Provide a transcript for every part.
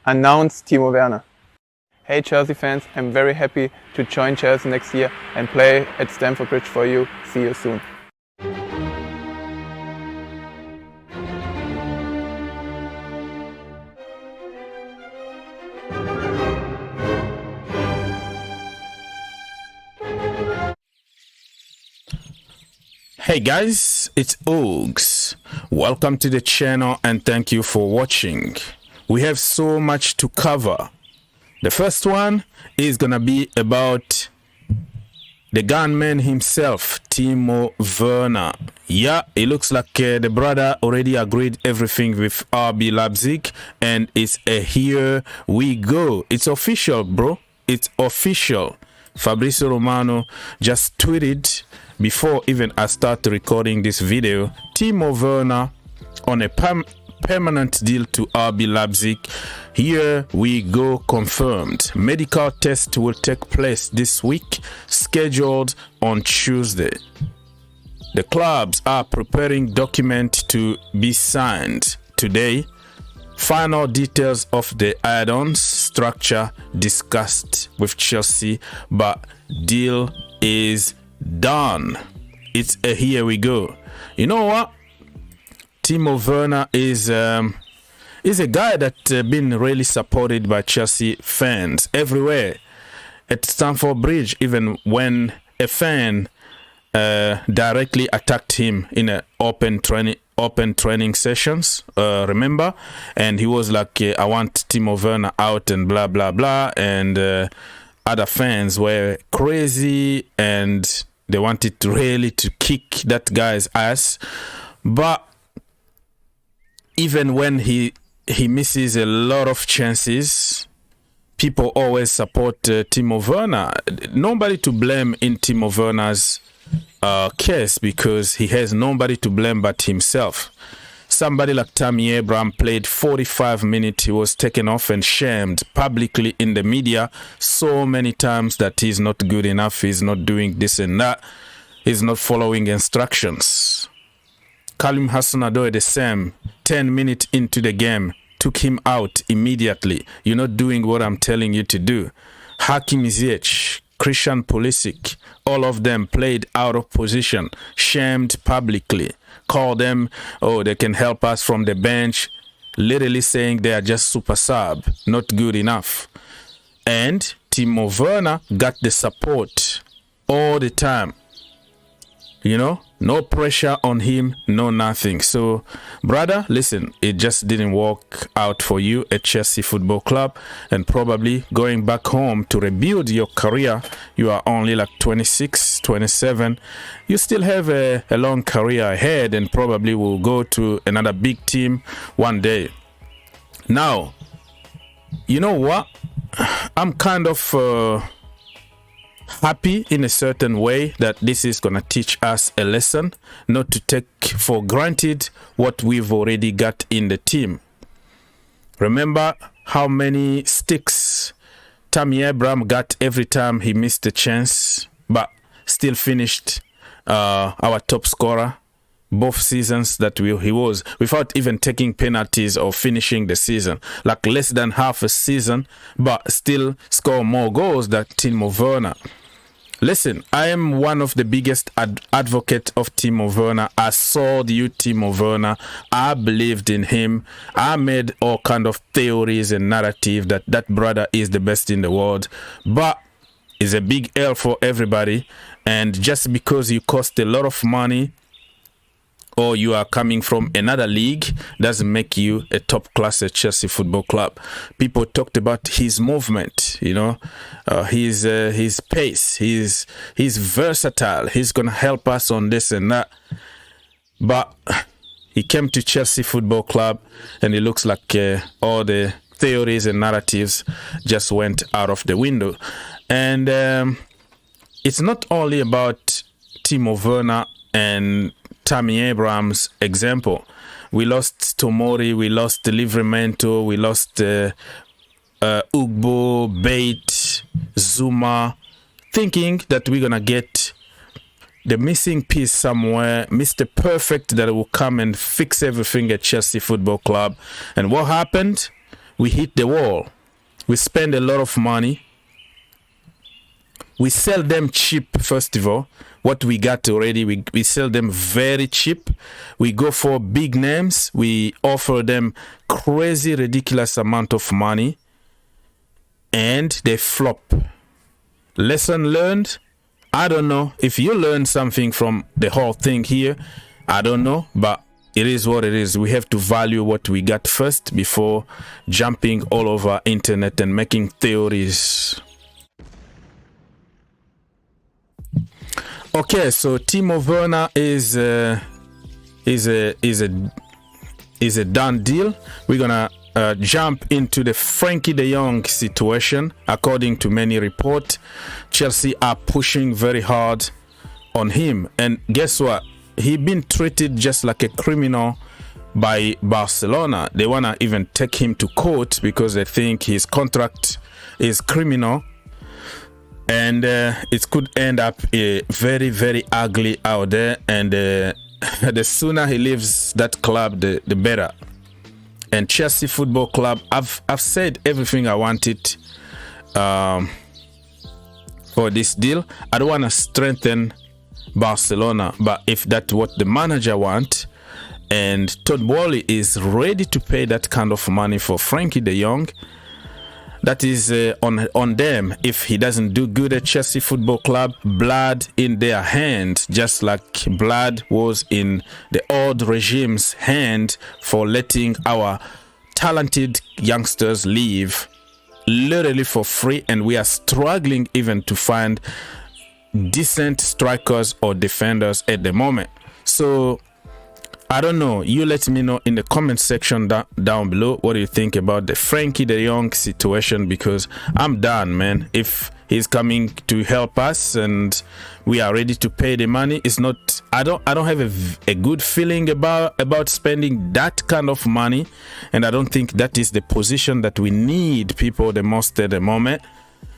announced Timo Werner. Hey Chelsea fans, I'm very happy to join Chelsea next year and play at Stamford Bridge for you. See you soon. Hey guys, it's Ogs. Welcome to the channel and thank you for watching. We have so much to cover. The first one is gonna be about the gunman himself, Timo Werner. Yeah, it looks like the brother already agreed everything with RB Leipzig and it's a here we go. It's official, bro. It's official. Fabrizio Romano just tweeted before even I start recording this video, Timo Werner on a permanent deal to RB Leipzig. Here we go, confirmed. Medical test will take place this week, scheduled on Tuesday. The clubs are preparing document to be signed today. Final details of the add-ons structure discussed with Chelsea, but deal is done. It's a here we go. You know what? Timo Werner is a guy that been really supported by Chelsea fans everywhere. At Stamford Bridge, even when a fan directly attacked him in an open training sessions, remember? And he was like, I want Timo Werner out and blah blah blah, and other fans were crazy and they wanted really to kick that guy's ass. But even when he misses a lot of chances, people always support Timo Werner. Nobody to blame in Timo Werner's case, because he has nobody to blame but himself. Somebody like Tammy Abraham played 45 minutes. He was taken off and shamed publicly in the media so many times that he's not good enough, he's not doing this and that, he's not following instructions. Callum Hudson Odoi the same. 10 minutes into the game, took him out immediately. You're not doing what I'm telling you to do. Hakim Ziyech, Christian Pulisic, all of them played out of position, shamed publicly. Call them, oh, they can help us from the bench, literally saying they are just super sub, not good enough. And Timo Werner got the support all the time. You know, no pressure on him, no nothing. So, brother, listen, it just didn't work out for you at Chelsea Football Club, and probably going back home to rebuild your career. You are only like 26, 27. You still have a long career ahead and probably will go to another big team one day. Now, you know what? I'm kind of happy in a certain way that this is gonna teach us a lesson, not to take for granted what we've already got in the team. Remember how many sticks Tammy Abraham got every time he missed a chance, but still finished our top scorer both seasons that he was, without even taking penalties or finishing the season, like less than half a season, but still score more goals than Timo Werner. Listen, I am one of the biggest advocate of Timo Werner. I saw you, Timo Werner. I believed in him. I made all kind of theories and narrative that brother is the best in the world. But it's a big L for everybody. And just because you cost a lot of money, or you are coming from another league, doesn't make you a top class at Chelsea Football Club. People talked about his movement, you know, his pace, he's versatile, he's gonna help us on this and that. But he came to Chelsea Football Club and it looks like all the theories and narratives just went out of the window. And it's not only about Timo Werner and Tammy Abraham's example. We lost Tomori, we lost Livramento, we lost Ugbo, Bait, Zuma, thinking that we're gonna get the missing piece somewhere, Mr. Perfect that will come and fix everything at Chelsea Football Club. And what happened? we hit the wall. We spend a lot of money. We sell them cheap, first of all. What we got already, we sell them very cheap. We go for big names. We offer them crazy, ridiculous amount of money. And they flop. Lesson learned? I don't know. If you learned something from the whole thing here, I don't know. But it is what it is. We have to value what we got first before jumping all over internet and making theories. Okay, so Timo Werner is a done deal. We're gonna jump into the Frenkie de Jong situation. According to many reports, Chelsea are pushing very hard on him, and guess what? He been treated just like a criminal by Barcelona. They wanna even take him to court because they think his contract is criminal. And it could end up very, very ugly out there. And the sooner he leaves that club, the better. And Chelsea Football Club, I've said everything I wanted for this deal. I don't want to strengthen Barcelona, but if that's what the manager wants, and Todd Boehly is ready to pay that kind of money for Frenkie de Jong, that is on them. If he doesn't do good at Chelsea Football Club, blood in their hand, just like blood was in the old regime's hand for letting our talented youngsters leave literally for free, and we are struggling even to find decent strikers or defenders at the moment. So I don't know. You let me know in the comment section down below what do you think about the Frenkie de Jong situation, because I'm done, man. If he's coming to help us and we are ready to pay the money, it's not. I don't have a good feeling about spending that kind of money, and I don't think that is the position that we need people the most at the moment.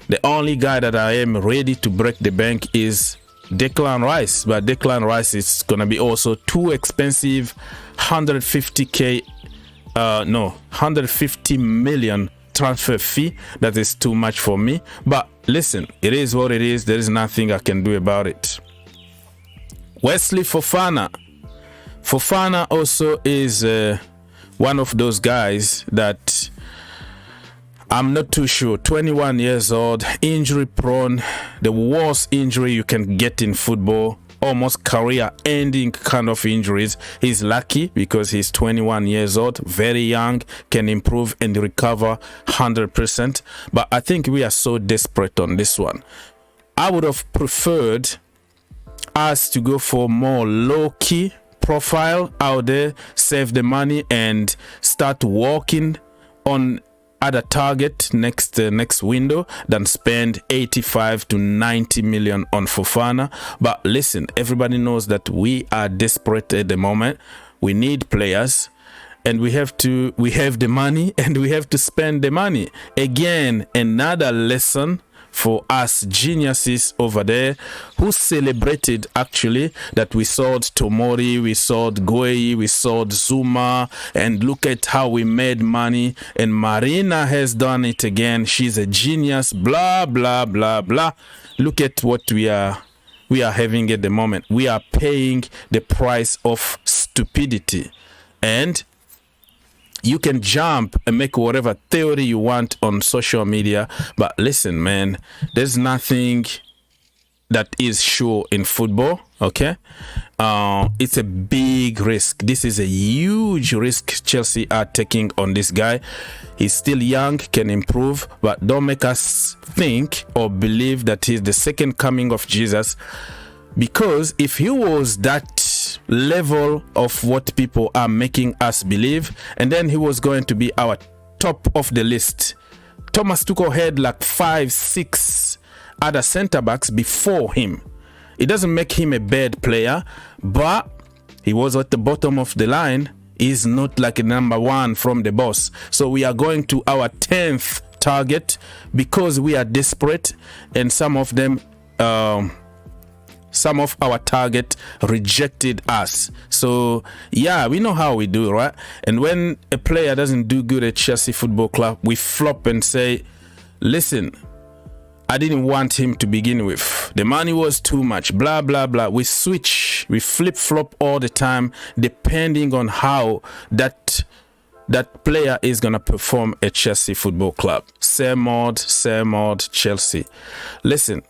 The only guy that I am ready to break the bank is Declan Rice, but Declan Rice is gonna be also too expensive. 150 million transfer fee. That is too much for me. But listen, it is what it is. There is nothing I can do about it. Wesley Fofana also is one of those guys that I'm not too sure. 21 years old, injury prone, the worst injury you can get in football, almost career-ending kind of injuries. He's lucky because he's 21 years old, very young, can improve and recover 100%. But I think we are so desperate on this one. I would have preferred us to go for more low-key profile out there, save the money and start working on at a target next window than spend 85 to 90 million on Fofana. But listen, everybody knows that we are desperate at the moment. We need players, and we have the money, and we have to spend the money. Again, another lesson for us geniuses over there who celebrated actually that we sold Tomori, we sold Gueye, we sold Zuma, and look at how we made money. And Marina has done it again. She's a genius, blah blah blah blah. Look at what we are having at the moment. We are paying the price of stupidity. And you can jump and make whatever theory you want on social media, but listen, man, there's nothing that is sure in football, okay? It's a big risk. This is a huge risk Chelsea are taking on this guy. He's still young, can improve, but don't make us think or believe that he's the second coming of Jesus, because if he was that level of what people are making us believe, and then he was going to be our top of the list. Thomas Tuchel had like 5-6 other center backs before him. It doesn't make him a bad player, but he was at the bottom of the line. He's not like a number one from the boss. So we are going to our 10th target because we are desperate, and some of them some of our target rejected us. So yeah, we know how we do, right? And when a player doesn't do good at Chelsea Football Club, we flop and say, listen, I didn't want him to begin with. The money was too much, blah, blah, blah. We switch, we flip-flop all the time, depending on how that player is going to perform at Chelsea Football Club. Same old, Chelsea. Listen,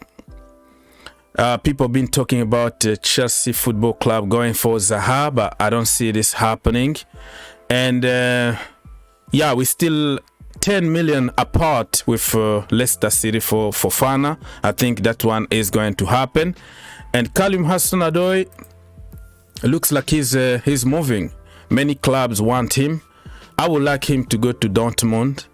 people have been talking about Chelsea Football Club going for Zaha, but I don't see this happening. And yeah, we still 10 million apart with Leicester City for Fofana. I think that one is going to happen. And Callum Hudson-Odoi looks like he's moving. Many clubs want him. I would like him to go to Dortmund.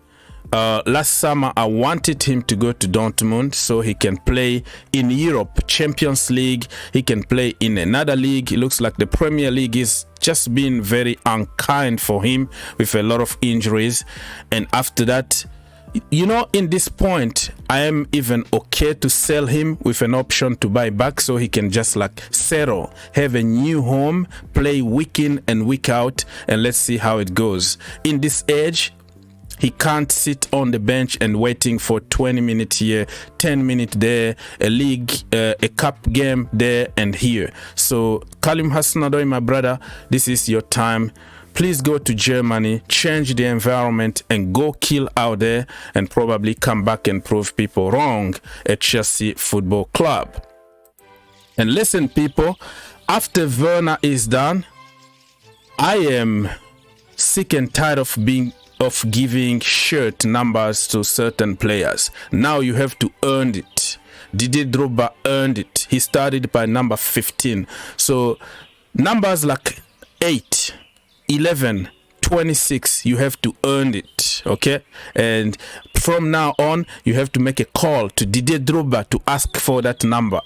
Last summer, I wanted him to go to Dortmund so he can play in Europe, Champions League. He can play in another league. It looks like the Premier League is just been very unkind for him with a lot of injuries. And after that, you know, in this point, I am even okay to sell him with an option to buy back so he can just like settle, have a new home, play week in and week out, and let's see how it goes. In this age, he can't sit on the bench and waiting for 20 minutes here, 10 minutes there, a league, a cup game there and here. So Callum Hudson-Odoi, my brother, this is your time. Please go to Germany, change the environment, and go kill out there, and probably come back and prove people wrong at Chelsea Football Club. And listen, people, after Werner is done, I am sick and tired of giving shirt numbers to certain players. Now you have to earn it. Didier Drogba earned it. He started by number 15. So numbers like 8, 11, 26, you have to earn it, okay? And from now on, you have to make a call to Didier Drogba to ask for that number.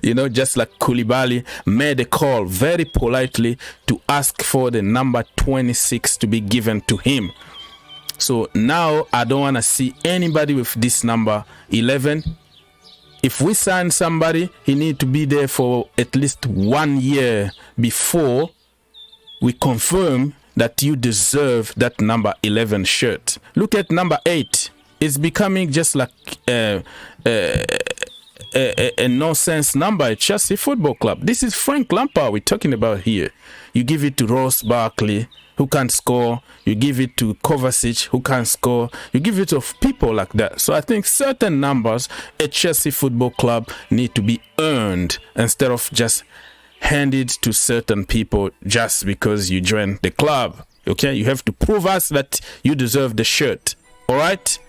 You know, just like Koulibaly made a call very politely to ask for the number 26 to be given to him. So now I don't want to see anybody with this number 11. If we sign somebody, he need to be there for at least 1 year before we confirm that you deserve that number 11 shirt. Look at number 8. It's becoming just like a nonsense number at Chelsea Football Club. This is Frank Lampard we're talking about here. You give it to Ross Barkley, who can't score. You give it to Kovacic, who can't score. You give it to people like that. So I think certain numbers at Chelsea Football Club need to be earned instead of just handed to certain people just because you joined the club. Okay, you have to prove us that you deserve the shirt. All right.